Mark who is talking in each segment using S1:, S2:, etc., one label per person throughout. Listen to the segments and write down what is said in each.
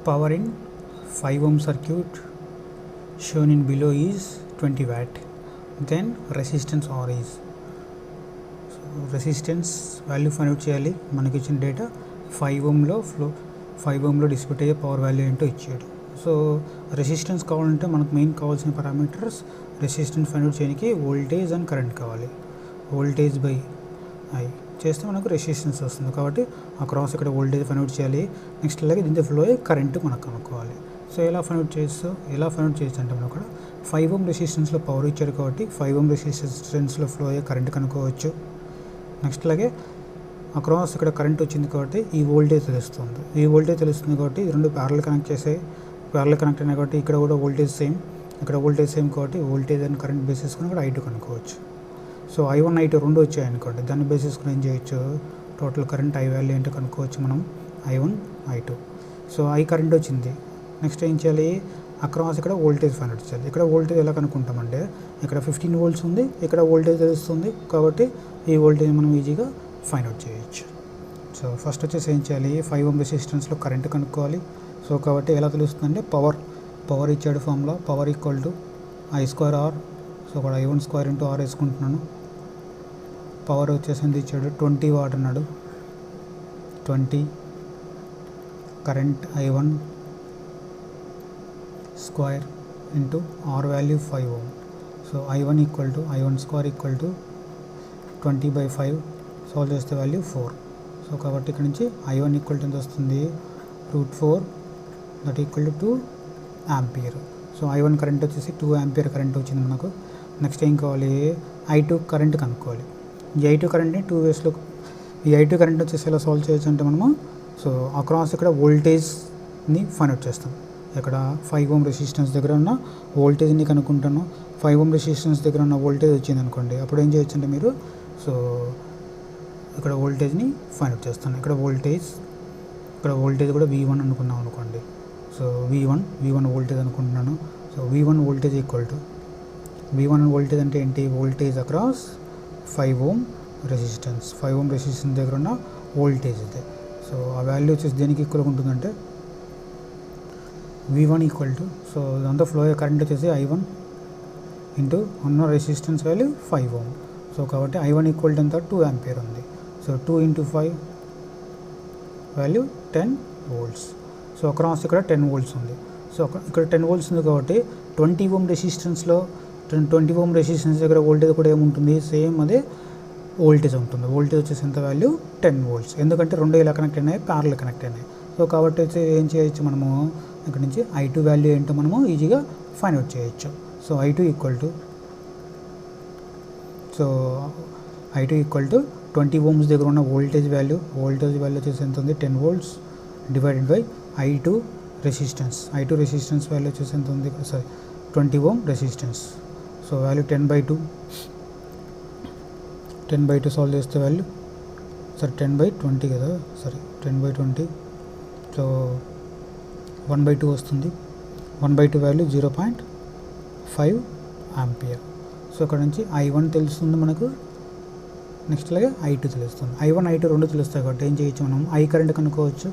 S1: Power in 5 ohm circuit shown in below is 20 watt. Then resistance R is, so resistance value find out చేయాలి. మనకి ఇచ్చిన data 5 ohmలో dispute అయ్యే power value ఏంటో ఇచ్చాడు. So resistance కావాలంటే మనకు మెయిన్ కావాల్సిన పారామీటర్స్ రెసిస్టెన్స్ ఫైండ్ అవుట్ చేయడానికి వోల్టేజ్ అండ్ కరెంట్ కావాలి. వోల్టేజ్ బై ఐ చేస్తే మనకు రెసిస్టెన్స్ వస్తుంది. కాబట్టి అక్రాస్ ఇక్కడ వోల్టేజ్ ఫైండ్ అవుట్ చేయాలి. నెక్స్ట్ అలాగే దీంతో ఫ్లో అయ్యే కరెంట్ మనకు కనుక్కోవాలి. సో ఎలా ఫైండ్ అవుట్ చేయొచ్చు అంటే మనం ఇక్కడ 5 ohm రెసిస్టెన్స్లో పవర్ ఇచ్చాడు కాబట్టి 5 ohm రెసిస్టెన్స్లో ఫ్లో అయ్యే కరెంట్ కనుక్కోవచ్చు. నెక్స్ట్ అలాగే అక్రాస్ ఇక్కడ కరెంట్ వచ్చింది కాబట్టి ఈ వోల్టేజ్ తెలుస్తుంది కాబట్టి ఈ రెండు ప్యారల్ కనెక్ట్ అయినాయి కాబట్టి ఇక్కడ కూడా వోల్టేజ్ సేమ్ కాబట్టి వోల్టేజ్ అండ్ కరెంట్ బేసిస్ కూడా ఇక్కడ I2 కనుక్కోవచ్చు. సో I1 I2 రెండు వచ్చాయి అనుకోండి, దాన్ని బేసిస్ కూడా ఏం చేయొచ్చు, టోటల్ కరెంట్ I వాల్యూ ఏంటో కనుక్కోవచ్చు మనం. I1 I2. So I current వచ్చింది. నెక్స్ట్ ఏం చేయాలి, అక్రాస్ ఇక్కడ వోల్టేజ్ ఫైండ్ అవుట్ చేయాలి. ఇక్కడ వోల్టేజ్ ఎలా కనుక్కుంటామంటే ఇక్కడ 15 volts ఉంది, ఇక్కడ వోల్టేజ్ తెలుస్తుంది కాబట్టి ఈ వోల్టేజ్ మనం ఈజీగా ఫైండ్ అవుట్ చేయొచ్చు. సో ఫస్ట్ వచ్చేసి ఏం చేయాలి, 5 ohm రెసిస్టెన్స్లో కరెంట్ కనుక్కోవాలి. సో కాబట్టి ఎలా తెలుస్తుందంటే పవర్ ఇచ్చాడు formula, power equal to I²R. So ఇక్కడ I1² ఇంటూ R వేసుకుంటున్నాను. పవర్ వచ్చేసింది ఇచ్చాడు 20 watt అన్నాడు. 20 current I1² into R value 5 ohm. So I1² equal to 20/5. Solve చేస్తే వాల్యూ 4. సో కాబట్టి ఇక్కడ నుంచి I1 ఈక్వల్ టు ఎంత వస్తుంది, √4 that equal to 2 ampere. So I1 current వచ్చేసి 2 ఆంపియర్ కరెంట్ వచ్చింది మనకు. నెక్స్ట్ ఏం కావాలి, I2 కరెంట్ కనుక్కోవాలి. ఈ I2 కరెంట్ని 2 waysలో, ఈ I2 కరెంట్ వచ్చేసి ఎలా సాల్వ్ చేయొచ్చు అంటే మనము, సో అక్రాస్ ఇక్కడ వోల్టేజ్ని ఫైండ్ అవుట్ చేస్తాం. ఇక్కడ 5 ohm రెసిస్టెన్స్ దగ్గర ఉన్న వోల్టేజ్ని కనుక్కుంటాను. 5 ohm రెసిస్టెన్స్ దగ్గర ఉన్న వోల్టేజ్ వచ్చింది అనుకోండి, అప్పుడు ఏం చేయొచ్చు అంటే మీరు, సో ఇక్కడ వోల్టేజ్ని ఫైండ్ అవుట్ చేస్తాను. ఇక్కడ వోల్టేజ్ కూడా V1 అనుకున్నాం అనుకోండి. సో V1 వోల్టేజ్ అనుకుంటున్నాను. So V1 voltage equal to, V1 voltage అంటే ఏంటి, voltage across 5 ohm resistance. 5 ohm resistance దగ్గర ఉన్న వోల్టేజ్ ఇది. సో ఆ వాల్యూ వచ్చేసి దేనికి ఈక్వల్గా ఉంటుందంటే V1 ఈక్వల్ టు, సో దాంతో ఫ్లో అయ్యే కరెంట్ వచ్చేసి I1 ఇంటూ ఉన్న రెసిస్టెన్స్ వాల్యూ 5 ohm. సో కాబట్టి I1 ఈక్వల్ టు ఎంత, 2 ఆంపియర్ ఉంది. So 2 × 5 value 10 volts. So across ఇక్కడ 10 volts ఉంది. సో ఇక్కడ 10 volts ఉంది కాబట్టి 20 ohm రెసిస్టెన్స్లో 20 ohm రెసిస్టెన్స్ దగ్గర వోల్టేజ్ కూడా ఏముంటుంది, సేమ్ అదే వోల్టేజ్ ఉంటుంది. వోల్టేజ్ వచ్చేసి ఎంత వాల్యూ 10 volts. ఎందుకంటే రెండు ఇలా కనెక్ట్ అయినాయి, ప్యారల్ కనెక్ట్ అయినాయి. సో కాబట్టి వచ్చి ఏం చేయొచ్చు మనము, ఇక్కడ నుంచి I2 వాల్యూ ఏంటో మనము ఈజీగా ఫైండ్ అవుట్ చేయొచ్చు. So I2 equal to 20 ohms దగ్గర ఉన్న వోల్టేజ్ వాల్యూ వచ్చేసి ఎంత ఉంది, 10 volts divided by I2 resistance value వచ్చేసి ఎంత ఉంది, 20 ohm resistance. So value 10/2 solve చేస్తే వాల్యూ 10/20 కదా, 10/20. సో 1/2 వస్తుంది. 1/2 వాల్యూ 0.5 ఆంపియర్. సో ఇక్కడ నుంచి I1 తెలుస్తుంది మనకు. నెక్స్ట్ అలాగే I2 తెలుస్తుంది. I1 I2 రెండు తెలుస్తాయి కాబట్టి ఏం చేయొచ్చు, మనం I కరెంట్ కనుక్కోవచ్చు.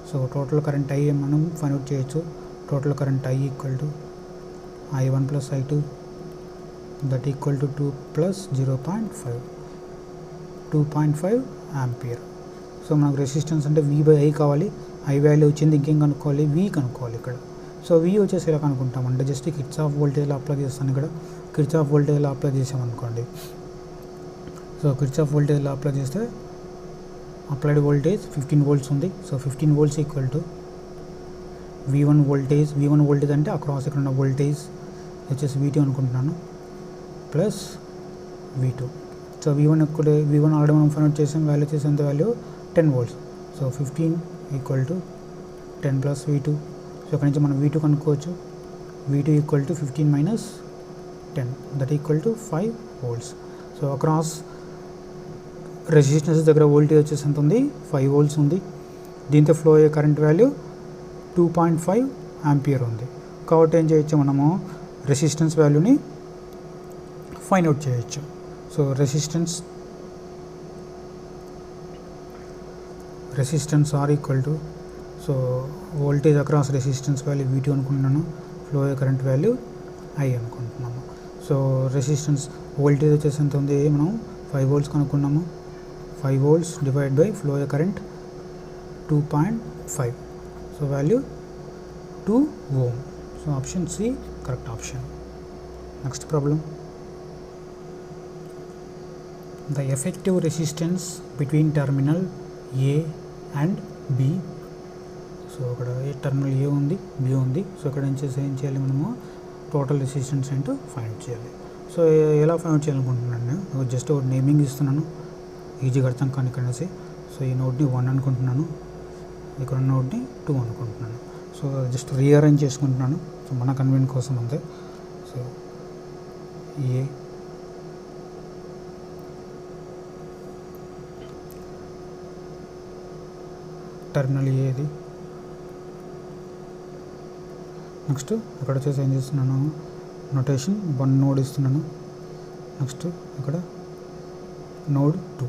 S1: సో టోటల్ కరెంట్ I మనం ఫైండ్ అవుట్ చేయొచ్చు. Total current I equal to I1 + I2 that equal to 2 + 0.5 2.5 ampere. So మనకు రెసిస్టెన్స్ అంటే V/I కావాలి. I వాల్యూ వచ్చింది, ఇంకేం కనుక్కోవాలి, V కనుక్కోవాలి ఇక్కడ. సో V వచ్చేసి ఎలా కనుక్కుంటామంటే జస్ట్ కిర్చాఫ్ వోల్టేజ్లో అప్లై చేస్తాను. ఇక్కడ కిర్చాఫ్ వోల్టేజ్లో అప్లై చేసామనుకోండి. సో కిర్చాఫ్ వోల్టేజ్లో అప్లై చేస్తే అప్లైడ్ వోల్టేజ్ 15 volts ఉంది. So 15 volts equal to V1 voltage అంటే అక్రాస్ ఇక్కడ ఉన్న వోల్టేజ్ వచ్చేసి V2 అనుకుంటున్నాను plus V2. So V1 already మనం ఫైండ్ అవుట్ చేసాం, వాల్యూ వచ్చేసి ఎంత value 10 volts. So 15 equal to 10 + V2. So ఇక్కడ నుంచి మనం V2 కనుక్కోవచ్చు. V2 equal to 15 - 10 that equal to 5 volts. So across resistance దగ్గర వోల్టేజ్ వచ్చేసి ఎంత ఉంది, 5 volts ఉంది. దీంతో ఫ్లో అయ్యే కరెంట్ వాల్యూ 2.5 ఆంపియర్ ఉంది. కాబట్టి ఏం చేయొచ్చు, మనము రెసిస్టెన్స్ వాల్యూని ఫైండ్ అవుట్ చేయొచ్చు. So resistance R equal to, so voltage across resistance value V2 అనుకుంటున్నాను, ఫ్లో కరెంట్ వాల్యూ I అనుకుంటున్నాము. సో రెసిస్టెన్స్ వోల్టేజ్ వచ్చేసి ఎంత ఉంది, మనం 5 volts కనుక్కున్నాము. 5 volts divide by flow current 2.5, so value 2 ohm. So option C correct option. Next problem, the effective resistance between terminal A and B. So ఇక్కడ terminal A ఉంది, B ఉంది. So ఇక్కడ ఏం చేయాలి, మనము టోటల్ రెసిస్టెన్స్ ఏంటో find చేయాలి. So ఎలా ఫైండ్ చేయాలనుకుంటున్నాను, నేను జస్ట్ ఒక నేమింగ్ ఇస్తున్నాను, ఈజీగా అర్థం కానికనేసి. సో ఈ నోట్ని 1 అనుకుంటున్నాను, ఇక్కడ నోట్ని 2 అనుకుంటున్నాను. సో జస్ట్ రీఅరేంజ్ చేసుకుంటున్నాను, సో మన కన్వీనియన్స్ కోసం అంతే. సో ఏ టర్మినల్ ఏది, నెక్స్ట్ ఇక్కడ వచ్చేసి ఏం చేస్తున్నాను, నోటేషన్ 1 నోడ్ ఇస్తున్నాను. నెక్స్ట్ ఇక్కడ నోడ్ 2,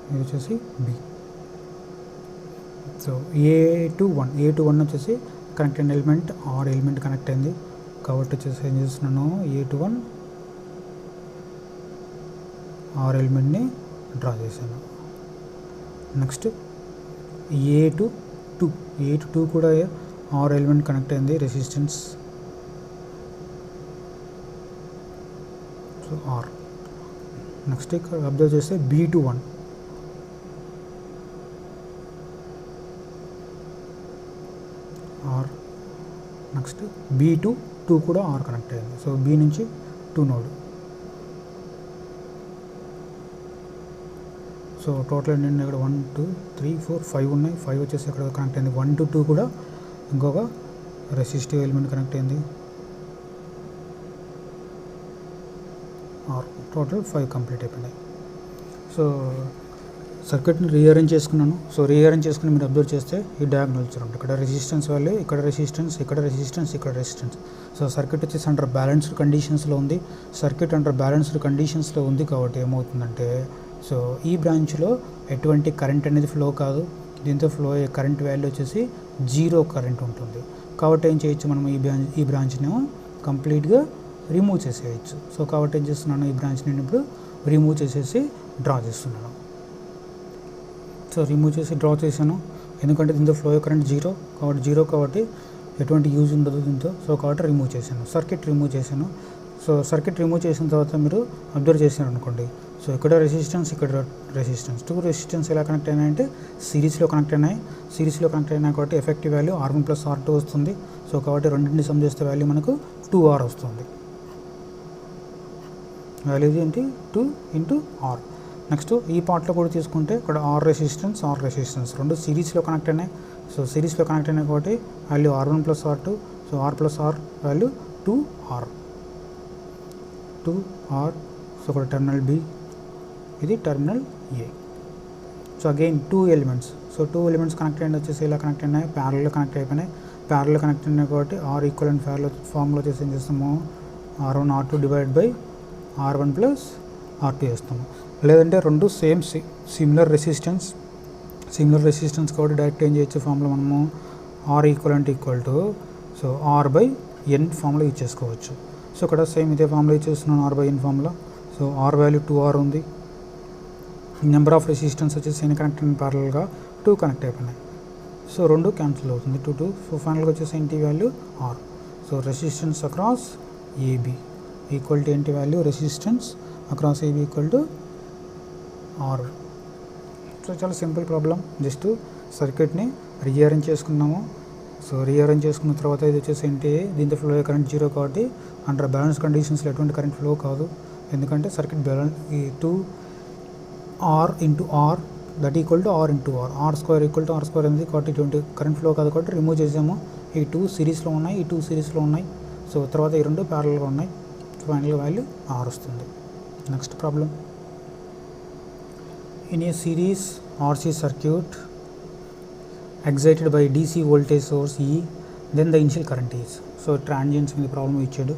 S1: ఇది వచ్చేసి B. సో A to 1 వచ్చేసి కనెక్ట్ అయిన ఎలిమెంట్, ఆర్ ఎలిమెంట్ కనెక్ట్ అయింది కాబట్టి వచ్చేసి ఏం చేస్తున్నాను, A to 1 ఆర్ ఎలిమెంట్ని డ్రా చేశాను. నెక్స్ట్ A to 2 కూడా ఆర్ ఎలిమెంట్ కనెక్ట్ అయింది, రెసిస్టెన్స్ సో ఆర్. నెక్స్ట్ ఇక్కడ అబ్జర్వ్ చేస్తే B to 1 R. Next B to 2 కూడా ఆర్ కనెక్ట్ అయింది, సో B నుంచి 2 నోడ్. సో టోటల్ ఏంటంటే ఇక్కడ 1 2 3 4 5 ఉన్నాయి. 5 వచ్చేసి ఇక్కడ కనెక్ట్ అయింది. 1 to 2 కూడా ఇంకొక రెసిస్టివ్ ఎలిమెంట్ కనెక్ట్ అయింది, ఆర్. టోటల్ 5 కంప్లీట్ అయిపోయినాయి. సో సర్క్యూట్ని రీఅరేంజ్ చేసుకున్నాను. సో రీఅరేంజ్ చేసుకుని మీరు అబ్జర్వ్ చేస్తే ఈ డయాగ్నల్ చూడండి, ఇక్కడ రెసిస్టెన్స్ వాల్యూ, ఇక్కడ రెసిస్టెన్స్, ఇక్కడ రెసిస్టెన్స్, ఇక్కడ రెసిస్టెన్స్. సో సర్క్యూట్ వచ్చేసి అండర్ బ్యాలెన్స్డ్ కండిషన్స్లో ఉంది. సర్క్యూట్ అండర్ బ్యాలెన్స్డ్ కండిషన్స్లో ఉంది కాబట్టి ఏమవుతుందంటే, సో ఈ బ్రాంచ్లో ఎటువంటి కరెంట్ అనేది ఫ్లో కాదు, దీంతో ఫ్లో అయ్యే కరెంట్ వాల్యూ వచ్చేసి 0 కరెంట్ ఉంటుంది. కాబట్టి ఏం చేయొచ్చు, మనం ఈ బ్రాంచ్ని కంప్లీట్గా రిమూవ్ చేసేయచ్చు. సో కాబట్టి ఏం చేస్తున్నాను, ఈ బ్రాంచ్ నేను ఇప్పుడు రిమూవ్ చేసేసి డ్రా చేస్తున్నాను. సో రిమూవ్ చేసి డ్రా చేశాను, ఎందుకంటే దీంతో ఫ్లో కరెంట్ 0 కాబట్టి ఎటువంటి యూజ్ ఉండదు దీంతో. సో కాబట్టి రిమూవ్ చేశాను, సర్క్యూట్ రిమూవ్ చేశాను. సో సర్క్యూట్ రిమూవ్ చేసిన తర్వాత మీరు అబ్జర్వ్ చేశారు అనుకోండి, సో ఇక్కడ రెసిస్టెన్స్, ఇక్కడ రెసిస్టెన్స్, 2 రెసిస్టెన్స్ ఎలా కనెక్ట్ అయినాయంటే సిరీస్లో కనెక్ట్ అయినాయి. సిరీస్లో కనెక్ట్ అయినాయి కాబట్టి ఎఫెక్టివ్ వాల్యూ R1 + R2 వస్తుంది. సో కాబట్టి రెండింటిని సమ్ చేస్తే వాల్యూ మనకు 2R వస్తుంది. వాల్యూ ఏంటి, 2 × R. నెక్స్ట్ ఈ పార్ట్లో కూడా తీసుకుంటే ఇక్కడ ఆర్ రెసిస్టెన్స్ రెండు సిరీస్లో కనెక్ట్ అయినాయి. సో సిరీస్లో కనెక్ట్ అయినాయి కాబట్టి value R1 + R2. So R + R value 2R. So ఇక్కడ టర్మినల్ B, ఇది terminal A. So again 2 elements. So 2 elements connect అయిన వచ్చేసి ఇలా కనెక్ట్ అయినాయి, ప్యారల్లో కనెక్ట్ అయిపోయినాయి. ప్యారల్లో కనెక్ట్ అయినాయి కాబట్టి R ఈక్వలెంట్ ఫార్ములా వచ్చేసి ఏం చేస్తాము, R1 R2 divide by R1 + R2 వేస్తాము. లేదంటే రెండు సిమిలర్ రెసిస్టెన్స్ కాబట్టి డైరెక్ట్ ఏం చేయొచ్చు, ఫార్ములా మనము R = so R/N formula use చేసుకోవచ్చు. సో ఇక్కడ సేమ్ ఇదే ఫార్ములా యూజ్ చేస్తున్నాను, R/N formula. So R value 2R ఉంది. నెంబర్ ఆఫ్ రెసిస్టెన్స్ వచ్చేసి ఎన్ని కనెక్ట్ అయిన ప్యారలల్గా 2 కనెక్ట్ అయిపోయినాయి. సో 2 క్యాన్సిల్ అవుతుంది, 2. సో ఫైనల్గా వచ్చేసి ఏంటి value R. So resistance across AB equal to ఏంటి value, resistance across AB = R. So చాలా సింపుల్ ప్రాబ్లం, జస్ట్ సర్క్యూట్ని రీఅరేంజ్ చేసుకున్నాము. సో రీఅరేంజ్ చేసుకున్న తర్వాత ఇది వచ్చేసి ఏంటి, దీంతో ఫ్లో కరెంట్ 0 కాబట్టి అండర్ బ్యాలెన్స్ కండిషన్స్లో ఎటువంటి కరెంట్ ఫ్లో కాదు. ఎందుకంటే సర్క్యూట్ బ్యాలెన్స్ ఈ 2R × R that equal to R × R, R² = R² అనేది కాబట్టి ఇటువంటి కరెంట్ ఫ్లో కాదు కాబట్టి రిమూవ్ చేసాము. ఈ 2 సిరీస్లో ఉన్నాయి, ఈ 2 సిరీస్లో ఉన్నాయి. సో తర్వాత ఈ 2 ప్యారలల్గా ఉన్నాయి. ఫైనల్ వాల్యూ R వస్తుంది. Next problem, in a series RC circuit excited by DC voltage source E, then the initial current is. So transients మీద ప్రాబ్లం ఇచ్చాడు.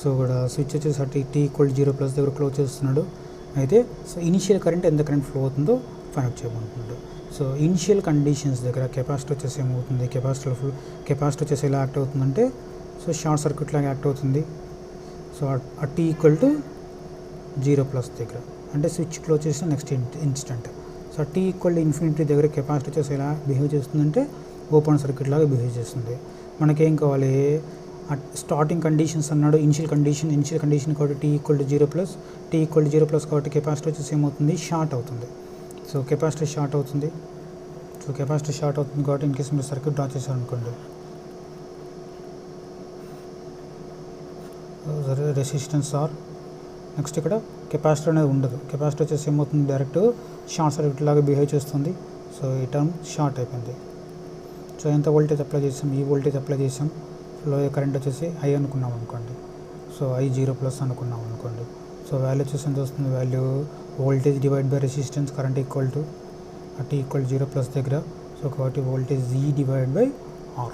S1: సో ఇక్కడ స్విచ్ వచ్చేసరికి T = 0+ దగ్గర క్లోజ్ చేస్తున్నాడు. అయితే సో ఇనిషియల్ కరెంట్ ఎంత current flow అవుతుందో ఫైండ్ అవుట్ చేయమంటున్నాడు. సో ఇనిషియల్ కండిషన్స్ దగ్గర కెపాసిటర్ వచ్చేసి ఏమవుతుంది, కెపాసిటర్ వచ్చేసి ఎలా యాక్ట్ అవుతుందంటే సో షార్ట్ సర్క్యూట్ లాగా యాక్ట్ అవుతుంది. సో ఆ టీ ఈక్వల్ టు 0+ దగ్గర అంటే స్విచ్ క్లోజ్ చేసిన next instant. So t equal to infinity దగ్గర కెపాసిటర్ వచ్చేసి ఎలా బిహేవ్ చేస్తుందంటే ఓపెన్ సర్క్యూట్ లాగా బిహేవ్ చేస్తుంది. మనకేం కావాలి, స్టార్టింగ్ కండిషన్స్ అన్నాడు, ఇనిషియల్ కండిషన్ కాబట్టి టీ ఈక్వల్ టు 0+, కాబట్టి కెపాసిటర్ వచ్చేసి ఏమవుతుంది, షార్ట్ అవుతుంది. సో కెపాసిటర్ షార్ట్ అవుతుంది. కాబట్టి ఇన్ కేసు మీరు సర్క్యూట్ డ్రా చేశారు అనుకోండి, రెసిస్టెన్స్ ఆర్ నెక్స్ట్ ఇక్కడ కెపాసిటర్ అనేది ఉండదు. కెపాసిటర్ వచ్చేసి ఏమవుతుంది, డైరెక్ట్ షార్ట్ సర్క్యూట్ లాగా బిహేవ్ చేస్తుంది. సో ఈ టర్మ్ షార్ట్ అయిపోయింది. సో ఎంత వోల్టేజ్ అప్లై చేసాం, ఈ వోల్టేజ్ అప్లై చేసాం. ఫ్లో కరెంట్ వచ్చేసి I అనుకున్నాం అనుకోండి. సో I 0+ అనుకున్నాం అనుకోండి. సో వాల్యూ వచ్చేసి ఎంత వస్తుంది, value voltage divide by resistance current equal to T equal 0+ దగ్గర. సో కాబట్టి voltage E divide by R.